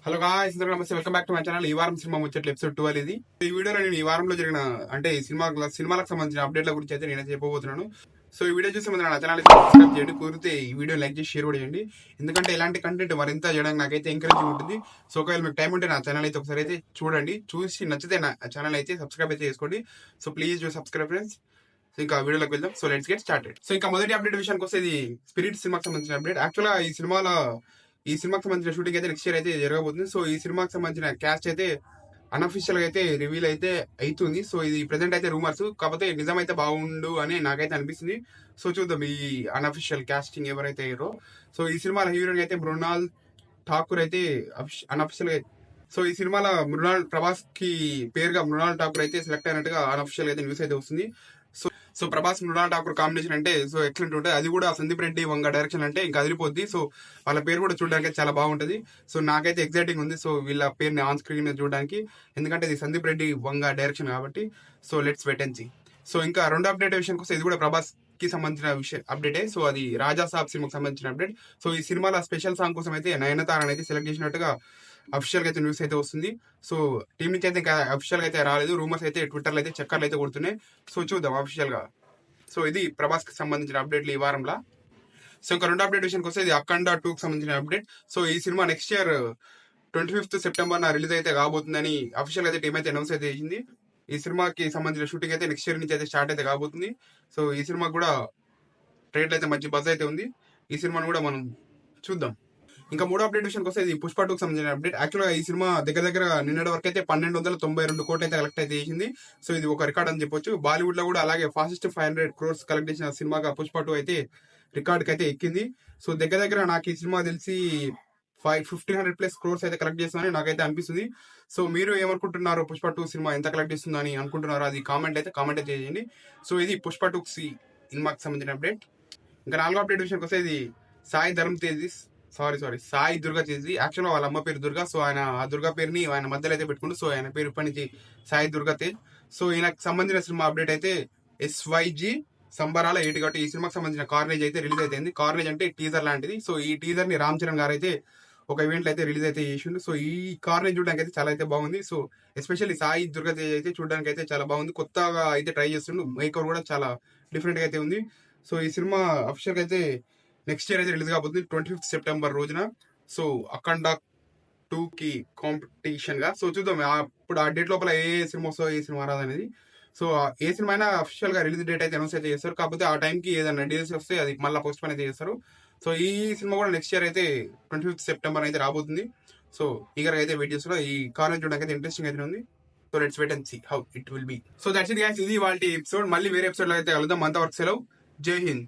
Hello guys, అందరికీ నమస్తే. Welcome back to my channel. ఈ వారం సినిమా ముచ్చట్లు ఎపిసోడ్ 12 ఇది. ఈ వీడియోలో నేను ఈ వారంలో జరిగిన అంటే ఈ సినిమాలకు సంబంధించిన అప్డేట్ల గురించి అయితే నేను చెప్పబోతున్నాను. సో ఈ వీడియో చూసే ముందు నా ఛానల్ సబ్స్క్రైబ్ చేయండి, కుదిరితే ఈ వీడియో లైక్ చేసి షేర్ కూడా చేయండి. ఎందుకంటే ఇలాంటి కంటెంట్ మరింత చేయడానికి నాకైతే ఎంకరేజింగ్ ఉంటుంది. సో ఒకవేళ మీకు టైం ఉంటే నా ఛానల్ అయితే ఒకసారి అయితే చూడండి, చూసి నచ్చితే నా ఛానల్ అయితే సబ్స్క్రైబ్ అయితే చేసుకోండి. So please do subscribe friends. So ఇంకా వీడియోలోకి వెళ్దాం. So let's get started. So ఇంకా మొదటి అప్డేట్ విషయానికి వస్తే ఇది స్పిరిట్ సినిమాకి సంబంధించిన అప్డేట్. యాక్చువల్గా ఈ సినిమాకి సంబంధించిన షూటింగ్ అయితే నెక్స్ట్ ఇయర్ అయితే జరగబోతుంది. సో ఈ సినిమాకి సంబంధించిన క్యాస్ట్ అయితే అన్అఫిషియల్ గా అయితే రివీల్ అయితే అవుతుంది. సో ఇది ప్రెసెంట్ అయితే రూమర్స్, కాకపోతే నిజం అయితే బాగుండు అని నాకైతే అనిపిస్తుంది. సో చూద్దాం ఈ అన్అఫిషియల్ కాస్టింగ్ ఎవరైతే అయ్యారో. సో ఈ సినిమాలో హీరోయిన్ అయితే మృణాల్ ఠాకూర్ అయితే అన్అఫిషియల్ గా. సో ఈ సినిమాలో ప్రభాస్ కి పేరుగా మృణాల్ ఠాకూర్ అయితే సెలెక్ట్ అయినట్టుగా అన్అఫిషియల్ అయితే న్యూస్ అయితే వస్తుంది. సో ప్రభాస్ మృణాల్ ఠాకూర్ కాంబినేషన్ అంటే సో ఎక్సలెంట్ ఉంటుంది. అది కూడా సందీప్ రెడ్డి వంగ డైరెక్షన్ అంటే ఇంకా అదిరిపోద్ది. సో వాళ్ళ పేరు కూడా చూడడానికి చాలా బాగుంటుంది. సో నాకైతే ఎక్సైటింగ్ ఉంది సో వీళ్ళ పేరుని ఆన్ స్క్రీన్ మీద చూడడానికి, ఎందుకంటే ఇది సందీప్ రెడ్డి వంగ డైరెక్షన్ కాబట్టి. So let's wait and see. So ఇంకా రెండో అప్డేట్ విషయానికి వస్తే ఇది కూడా ప్రభాస్ కి సంబంధించిన అప్డేటే. సో అది రాజా సాబ్ సినిమాకి సంబంధించిన అప్డేట్. సో ఈ సినిమాలో స్పెషల్ సాంగ్ కోసం అయితే నయనతారని అయితే సెలెక్ట్ చేసినట్టుగా అఫిషియల్ గా అయితే న్యూస్ అయితే వస్తుంది. సో టీం నుంచి అయితే ఇంకా అఫిషియల్ గా అయితే రాలేదు. రూమర్స్ అయితే ట్విట్టర్ లో అయితే చక్కర్లు అయితే కొడుతున్నాయి. సో చూద్దాం అఫిషియల్ గా. సో ఇది ప్రభాస్ కి సంబంధించిన అప్డేట్లు ఈ వారంలో. సో ఇంకా రెండు అప్డేట్ విషయానికి వస్తే ఇది అఖండ 2 కి సంబంధించిన అప్డేట్. సో ఈ cinema next year 25th September release అయితే కాబోతుందని అఫిషియల్ అయితే టీం అయితే అనౌన్స్ అయితే చేసింది. ఈ సినిమాకి సంబంధించిన షూటింగ్ అయితే నెక్స్ట్ ఇయర్ నుంచి అయితే స్టార్ట్ అయితే కాబోతుంది. సో ఈ సినిమా కూడా ట్రైలర్ అయితే మంచి బజ్ అయితే ఉంది. ఈ సినిమాను కూడా మనం చూద్దాం. ఇంకా మూడో అప్డేట్ విషయానికి వస్తే ఇది పుష్ప 2కి సంబంధించిన అప్డేట్. యాక్చువల్గా ఈ సినిమా దగ్గర నిన్నటి వరకు అయితే 1292 కోట్లు అయితే కలెక్ట్ అయితే చేసింది. సో ఇది ఒక రికార్డ్ అని చెప్పొచ్చు. బాలీవుడ్ లో కూడా అలాగే ఫాస్టెస్ట్ 500 crores కలెక్ట్ చేసిన సినిమాగా పుష్ప 2 అయితే రికార్డ్కి అయితే ఎక్కింది. సో దగ్గర నాకు ఈ సినిమా తెలిసి 1500+ crores అయితే కలెక్ట్ చేస్తుందని నాకైతే అనిపిస్తుంది. సో మీరు ఏమనుకుంటున్నారు, పుష్ప 2 సినిమా ఎంత కలెక్ట్ చేస్తుందని అనుకుంటున్నారో అది కామెంట్ అయితే చేయండి. సో ఇది పుష్ప 2 సినిమాకి సంబంధించిన అప్డేట్. ఇంకా నాలుగో అప్డేట్ విషయానికి వస్తే ఇది సాయి దుర్గా తేజీ. యాక్చువల్గా వాళ్ళ అమ్మ పేరు దుర్గా. సో ఆయన ఆ దుర్గా పేరుని ఆయన మధ్యలో అయితే పెట్టుకుంటూ సో ఆయన పేరు ఇప్పటి నుంచి సాయి దుర్గా తేజ్. సో ఈయనకు సంబంధించిన సినిమా అప్డేట్ అయితే SYG సంబరాల 8 కాబట్టి ఈ సినిమాకి సంబంధించిన కార్నేజ్ అయితే రిలీజ్ అయితే. కార్నేజ్ అంటే టీజర్ లాంటిది. సో ఈ టీజర్ ని రామ్ చరణ్ గారు అయితే ఒక ఈవెంట్ అయితే రిలీజ్ అయితే చేసిండు. సో ఈ కార్నేజ్ చూడడానికి అయితే చాలా అయితే బాగుంది. సో ఎస్పెషల్లీ సాయి దుర్గా తేజ్ అయితే చూడడానికి అయితే చాలా బాగుంది. కొత్తగా అయితే ట్రై చేస్తుండు. మేకర్ కూడా చాలా డిఫరెంట్ గా అయితే ఉంది. సో ఈ సినిమా అఫిషియల్ గా అయితే నెక్స్ట్ ఇయర్ అయితే రిలీజ్ కాబోతుంది 25th సెప్టెంబర్ రోజున. సో అఖండ 2 కి కాంపిటీషన్ గా. సో చూద్దాం అప్పుడు ఆ డేట్ లోపల ఏ సినిమా వస్తుందో ఏ సినిమా రాదనేది. సో ఏ సినిమా అయినా అఫిషియల్ గా రిలీజ్ డేట్ అయితే అనౌన్స్ అయితే చేస్తారు. కాకపోతే ఆ టైంకి ఏదైనా డీల్స్ వస్తే అది మళ్ళీ పోస్ట్ పోన్ అయితే చేస్తారు. సో ఈ సినిమా కూడా నెక్స్ట్ ఇయర్ అయితే 25th సెప్టెంబర్ అయితే రాబోతుంది. సో ఈగర్ అయితే వెయిట్ చేస్తున్నా. ఈ కాలేజ్ చూడడానికి అయితే ఇంట్రెస్టింగ్ అయితే ఉంది. So let's wait and see how it will be. So that's it guys, ఇది వాళ్ళ ఎపిసోడ్. మళ్ళీ వేరే ఎపిసోడ్ లో అయితే కలుద్దాం. అంతవరకు సెలవు. జై హింద్.